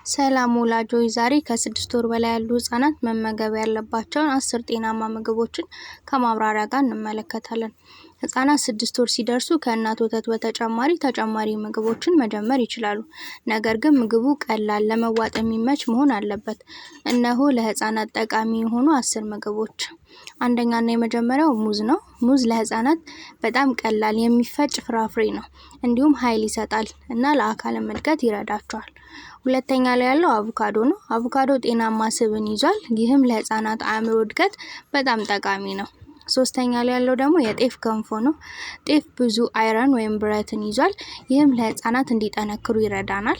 ሰላም ወላጆች፣ ዛሬ ከ6 ወር በላይ ያሉ ህጻናት መመገብ ያለባቸውን 10 ጤናማ ምግቦችን ከማብራሪያ ጋር እንመለከታለን። ህጻናት 6 ወር ሲደርሱ ከእናት ወተት በተጨማሪ ተጨማሪ ምግቦችን መጀመር ይችላሉ። ነገር ግን ምግቡ ቀላል፣ ለመዋጥ የሚመች መሆን አለበት። እነሆ ለህጻናት ጠቃሚ የሆኑ 10 ምግቦች። አንደኛና የመጀመሪያው ሙዝ ነው። ሙዝ ለህጻናት በጣም ቀላል የሚፈጭ ፍራፍሬ ነው። እንዲሁም ኃይል ይሰጣል እና ለአካል እድገት ይረዳቸዋል። ሁለተኛ ላይ ያለው አቮካዶ ነው። አቮካዶ ጤናማ ስብን ይዟል። ይህም ለህጻናት አእምሮ እድገት በጣም ጠቃሚ ነው። ሶስተኛ ላይ ያለው ደግሞ የጤፍ ገንፎ ነው። ጤፍ ብዙ አይረን ወይም ብረትን ይዟል። ይህም ለህጻናት እንዲጠነክሩ ይረዳናል።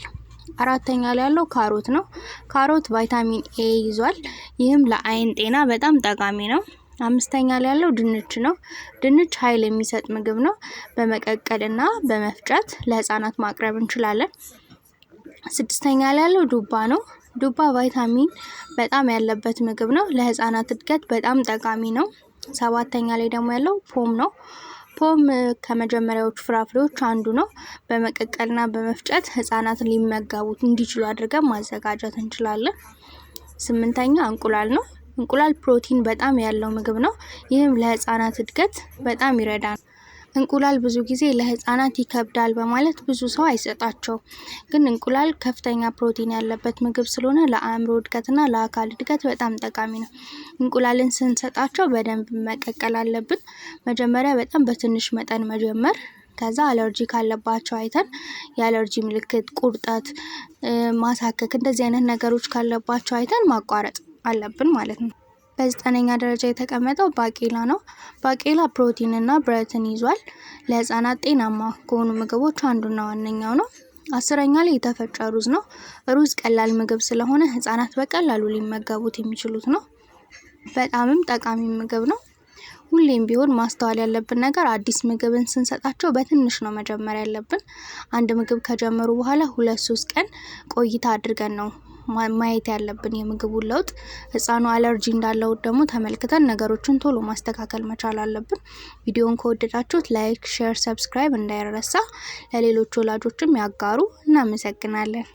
አራተኛ ላይ ያለው ካሮት ነው። ካሮት ቫይታሚን ኤ ይዟል። ይህም ለአይን ጤና በጣም ጠቃሚ ነው። አምስተኛ ላይ ያለው ድንች ነው። ድንች ኃይል የሚሰጥ ምግብ ነው። በመቀቀልና በመፍጨት ለህጻናት ማቅረብ እንችላለን። ስድስተኛ ላይ ያለው ዱባ ነው። ዱባ ቫይታሚን በጣም ያለበት ምግብ ነው። ለህፃናት እድገት በጣም ጠቃሚ ነው። ሰባተኛ ላይ ደግሞ ያለው ፖም ነው። ፖም ከመጀመሪያዎቹ ፍራፍሬዎች አንዱ ነው። በመቀቀልና በመፍጨት ህፃናት ሊመገቡት እንዲችሉ አድርገን ማዘጋጀት እንችላለን። ስምንተኛ እንቁላል ነው። እንቁላል ፕሮቲን በጣም ያለው ምግብ ነው። ይህም ለህፃናት እድገት በጣም ይረዳል። እንቁላል ብዙ ጊዜ ለህፃናት ይከብዳል በማለት ብዙ ሰው አይሰጣቸውም። ግን እንቁላል ከፍተኛ ፕሮቲን ያለበት ምግብ ስለሆነ ለአእምሮ እድገትና ለአካል እድገት በጣም ጠቃሚ ነው። እንቁላልን ስንሰጣቸው በደንብ መቀቀል አለብን። መጀመሪያ በጣም በትንሽ መጠን መጀመር፣ ከዛ አለርጂ ካለባቸው አይተን የአለርጂ ምልክት፣ ቁርጠት፣ ማሳከክ እንደዚህ አይነት ነገሮች ካለባቸው አይተን ማቋረጥ አለብን ማለት ነው። በ9ኛ ደረጃ የተቀመጠው ባቄላ ነው። ባቄላ ፕሮቲን እና ብረትን ይዟል። ለህፃናት ጤናማ ከሆኑ ምግቦች አንዱና ዋነኛው ነው። 10ኛ ላይ የተፈጨ ሩዝ ነው። ሩዝ ቀላል ምግብ ስለሆነ ህፃናት በቀላሉ ሊመገቡት የሚችሉት ነው። በጣምም ጠቃሚ ምግብ ነው። ሁሌም ቢሆን ማስተዋል ያለብን ነገር አዲስ ምግብን ስንሰጣቸው በትንሽ ነው መጀመር ያለብን። አንድ ምግብ ከጀመሩ በኋላ 2-3 ቀን ቆይታ አድርገን ነው ማየት ያለብን የምግቡን ለውጥ። ህፃኑ አለርጂ እንዳለው ደግሞ ተመልክተን ነገሮችን ቶሎ ማስተካከል መቻል አለብን። ቪዲዮውን ከወደዳችሁት ላይክ፣ ሼር፣ ሰብስክራይብ እንዳይረሳ። ለሌሎች ወላጆችም ያጋሩ። እናመሰግናለን።